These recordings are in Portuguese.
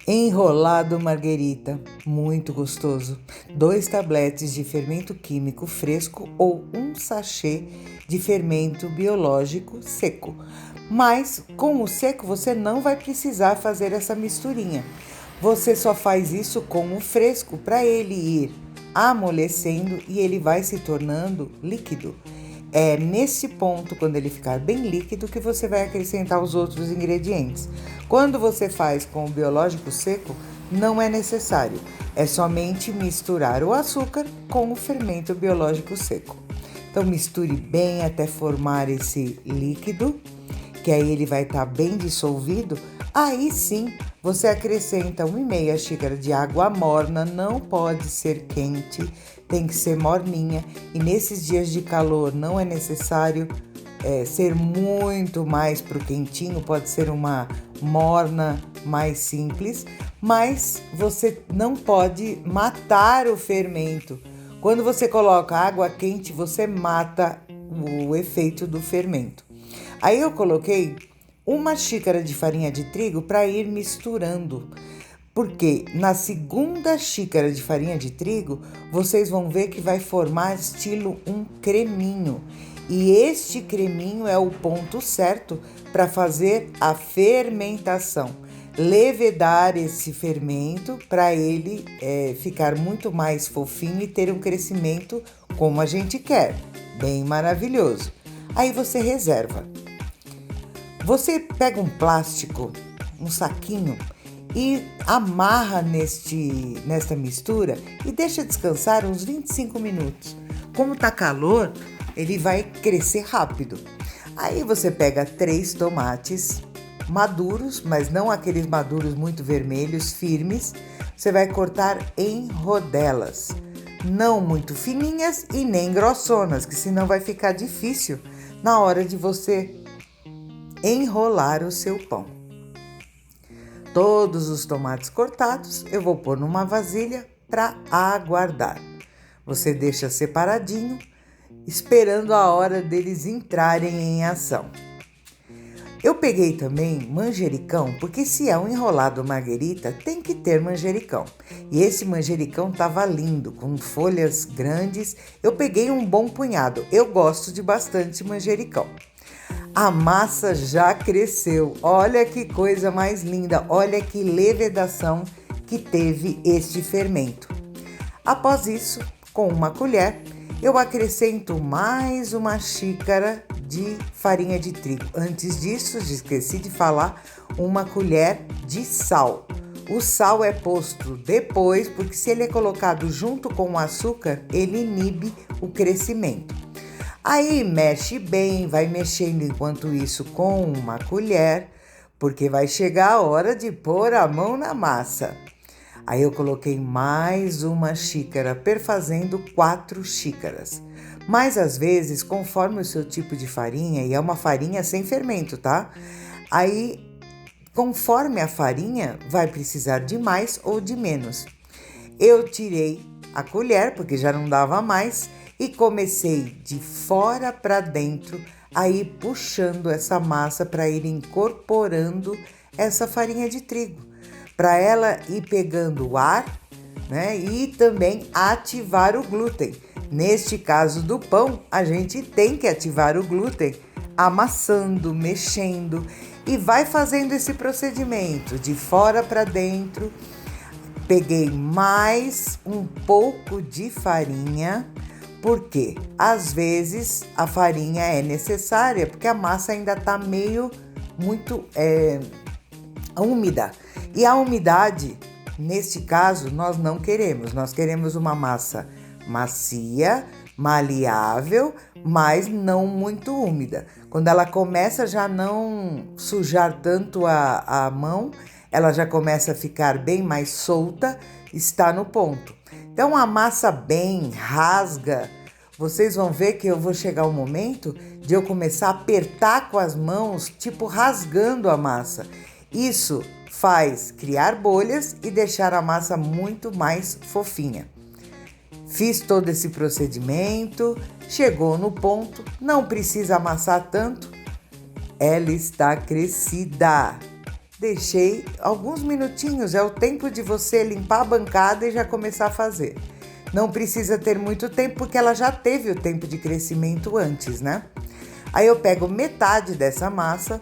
Enrolado marguerita, muito gostoso. 2 tabletes de fermento químico fresco ou um sachê de fermento biológico seco. Mas com o seco você não vai precisar fazer essa misturinha. Você só faz isso com o fresco para ele ir amolecendo e ele vai se tornando líquido. É nesse ponto, quando ele ficar bem líquido, que você vai acrescentar os outros ingredientes. Quando você faz com o biológico seco, não é necessário. É somente misturar o açúcar com o fermento biológico seco. Então misture bem até formar esse líquido, que aí ele vai estar bem dissolvido. Aí sim, você acrescenta 1,5 xícara de água morna, não pode ser quente, tem que ser morninha. E nesses dias de calor não é necessário ser muito mais pro quentinho, pode ser uma morna mais simples, mas você não pode matar o fermento. Quando você coloca água quente, você mata o efeito do fermento. Aí eu coloquei 1 xícara de farinha de trigo para ir misturando, porque na segunda xícara de farinha de trigo, vocês vão ver que vai formar estilo um creminho. E este creminho é o ponto certo para fazer a fermentação. Levedar esse fermento para ele ficar muito mais fofinho e ter um crescimento como a gente quer, bem maravilhoso. Aí você reserva. Você pega um plástico, um saquinho e amarra nesta mistura e deixa descansar uns 25 minutos. Como tá calor, ele vai crescer rápido. Aí você pega 3 tomates maduros, mas não aqueles maduros muito vermelhos, firmes. Você vai cortar em rodelas, não muito fininhas e nem grossonas, que senão vai ficar difícil na hora de você enrolar o seu pão. Todos os tomates cortados eu vou pôr numa vasilha para aguardar. Você deixa separadinho, esperando a hora deles entrarem em ação. Eu peguei também manjericão, porque se é um enrolado marguerita, tem que ter manjericão. E esse manjericão tava lindo, com folhas grandes. Eu peguei um bom punhado. Eu gosto de bastante manjericão. A massa já cresceu. Olha que coisa mais linda. Olha que levedação que teve este fermento. Após isso, com uma colher, eu acrescento mais 1 xícara de farinha de trigo. Antes disso, esqueci de falar, 1 colher de sal. O sal é posto depois, porque se ele é colocado junto com o açúcar, ele inibe o crescimento. Aí mexe bem, vai mexendo enquanto isso com 1 colher, porque vai chegar a hora de pôr a mão na massa. Aí eu coloquei mais 1 xícara, perfazendo 4 xícaras. Mas às vezes, conforme o seu tipo de farinha, e é uma farinha sem fermento, tá? Aí, conforme a farinha, vai precisar de mais ou de menos. Eu tirei a colher, porque já não dava mais, e comecei de fora para dentro, aí puxando essa massa para ir incorporando essa farinha de trigo, para ela ir pegando o ar, né? E também ativar o glúten. Neste caso do pão, a gente tem que ativar o glúten, amassando, mexendo, e vai fazendo esse procedimento de fora para dentro. Peguei mais um pouco de farinha, porque às vezes a farinha é necessária, porque a massa ainda está muito úmida. E a umidade, neste caso, nós não queremos. Nós queremos uma massa macia, maleável, mas não muito úmida. Quando ela começa já não sujar tanto a mão, ela já começa a ficar bem mais solta, está no ponto. Então a massa bem rasga, vocês vão ver que eu vou chegar o momento de eu começar a apertar com as mãos, tipo rasgando a massa. Isso faz criar bolhas e deixar a massa muito mais fofinha. Fiz todo esse procedimento, chegou no ponto, não precisa amassar tanto, ela está crescida. deixei alguns minutinhos, é o tempo de você limpar a bancada e já começar a fazer. Não precisa ter muito tempo, porque ela já teve o tempo de crescimento antes, né? Aí eu pego metade dessa massa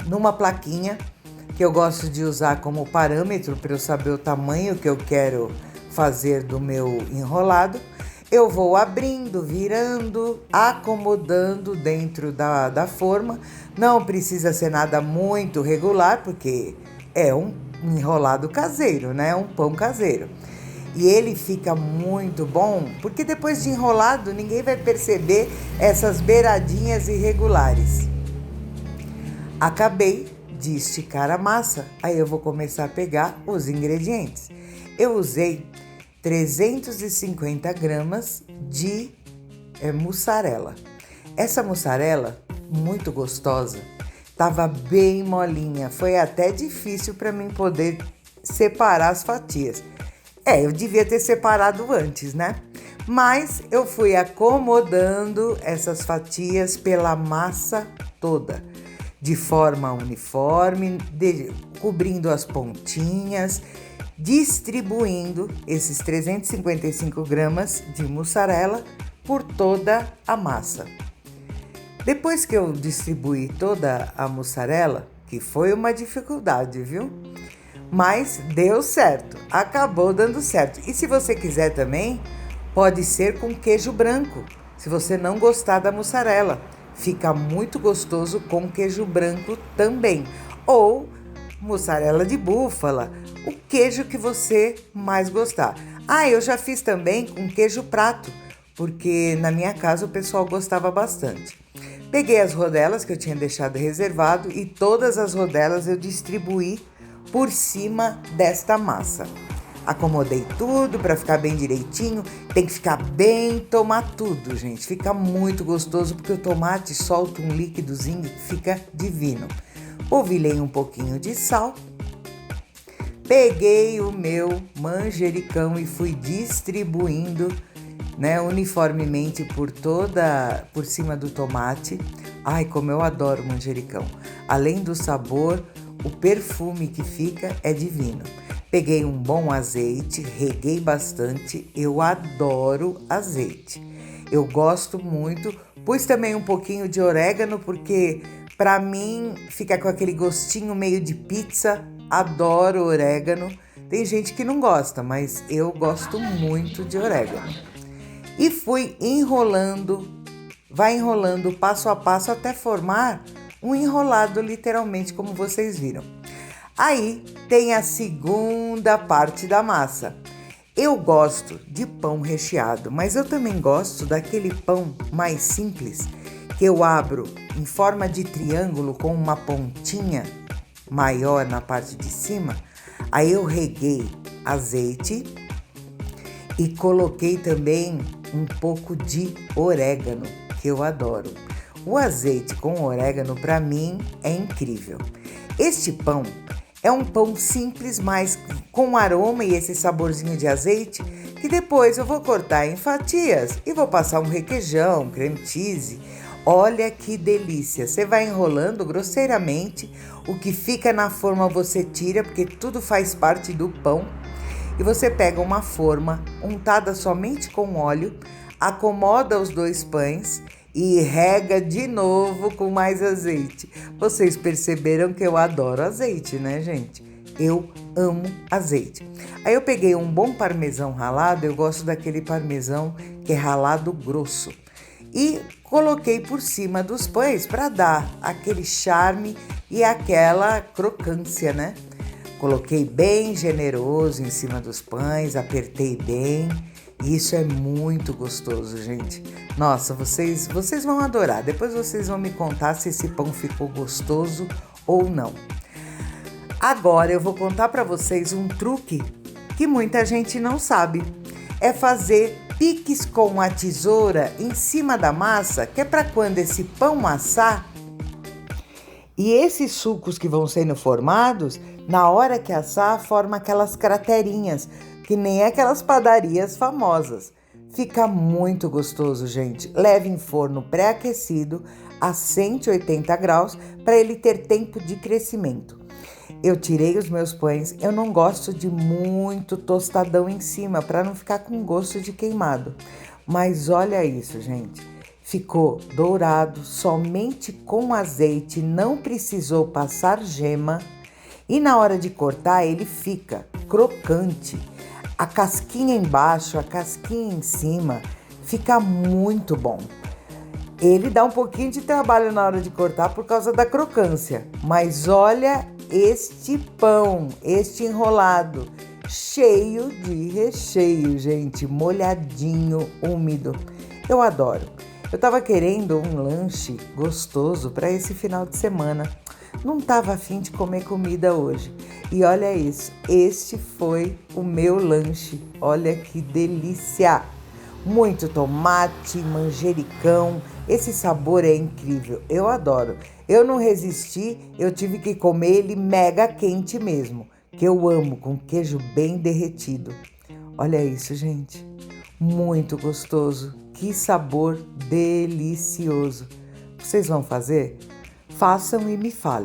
numa plaquinha, que eu gosto de usar como parâmetro para eu saber o tamanho que eu quero fazer do meu enrolado. Eu vou abrindo, virando, acomodando dentro da forma. Não precisa ser nada muito regular, porque é um enrolado caseiro, né? Um pão caseiro. E ele fica muito bom, porque depois de enrolado, ninguém vai perceber essas beiradinhas irregulares. Acabei de esticar a massa, aí eu vou começar a pegar os ingredientes. Eu usei 350 gramas de mussarela. Essa mussarela, muito gostosa, estava bem molinha, foi até difícil para mim poder separar as fatias. Eu devia ter separado antes, né? Mas eu fui acomodando essas fatias pela massa toda, de forma uniforme, cobrindo as pontinhas, distribuindo esses 355 gramas de mussarela por toda a massa. Depois que eu distribuí toda a mussarela, que foi uma dificuldade, viu? Mas deu certo, acabou dando certo. E se você quiser também, pode ser com queijo branco, se você não gostar da mussarela. Fica muito gostoso com queijo branco também. Ou mussarela de búfala, o queijo que você mais gostar. Eu já fiz também com queijo prato, porque na minha casa o pessoal gostava bastante. Peguei as rodelas que eu tinha deixado reservado e todas as rodelas eu distribuí por cima desta massa. Acomodei tudo para ficar bem direitinho. Tem que ficar bem tomatudo, gente. Fica muito gostoso porque o tomate solta um líquidozinho que fica divino. Polvilhei um pouquinho de sal. Peguei o meu manjericão e fui distribuindo, né, uniformemente por cima do tomate. Ai, como eu adoro manjericão. Além do sabor, o perfume que fica é divino. Peguei um bom azeite, reguei bastante, eu adoro azeite. Eu gosto muito, pus também um pouquinho de orégano, porque para mim fica com aquele gostinho meio de pizza, adoro orégano. Tem gente que não gosta, mas eu gosto muito de orégano. E fui enrolando, vai enrolando passo a passo até formar um enrolado literalmente, como vocês viram. Aí tem a segunda parte da massa. Eu gosto de pão recheado, mas eu também gosto daquele pão mais simples, que eu abro em forma de triângulo com uma pontinha maior na parte de cima. Aí eu reguei azeite e coloquei também um pouco de orégano, que eu adoro. O azeite com orégano para mim é incrível. Este pão é um pão simples, mas com aroma e esse saborzinho de azeite, que depois eu vou cortar em fatias e vou passar um requeijão, creme cheese. Olha que delícia! Você vai enrolando grosseiramente, o que fica na forma você tira, porque tudo faz parte do pão. E você pega uma forma untada somente com óleo, acomoda os dois pães e rega de novo com mais azeite. Vocês perceberam que eu adoro azeite, né, gente? Eu amo azeite. Aí eu peguei um bom parmesão ralado, eu gosto daquele parmesão que é ralado grosso. E coloquei por cima dos pães para dar aquele charme e aquela crocância, né? Coloquei bem generoso em cima dos pães, apertei bem. E isso é muito gostoso, gente. Nossa, vocês vão adorar. Depois vocês vão me contar se esse pão ficou gostoso ou não. Agora eu vou contar para vocês um truque que muita gente não sabe. É fazer piques com a tesoura em cima da massa, que é para quando esse pão assar e esses sucos que vão sendo formados, na hora que assar, forma aquelas craterinhas, que nem aquelas padarias famosas. Fica muito gostoso, gente. Leve em forno pré-aquecido a 180 graus para ele ter tempo de crescimento. Eu tirei os meus pães, eu não gosto de muito tostadão em cima, para não ficar com gosto de queimado. Mas olha isso, gente. Ficou dourado, somente com azeite, não precisou passar gema. E na hora de cortar, ele fica crocante. A casquinha embaixo, a casquinha em cima, fica muito bom. Ele dá um pouquinho de trabalho na hora de cortar por causa da crocância. Mas olha este pão, este enrolado, cheio de recheio, gente, molhadinho, úmido. Eu adoro. Eu tava querendo um lanche gostoso para esse final de semana. Não tava afim de comer comida hoje. E olha isso, este foi o meu lanche. Olha que delícia! Muito tomate, manjericão. Esse sabor é incrível, eu adoro. Eu não resisti, eu tive que comer ele mega quente mesmo, que eu amo, com queijo bem derretido. Olha isso, gente. Muito gostoso. Que sabor delicioso. Vocês vão fazer? Façam e me falem.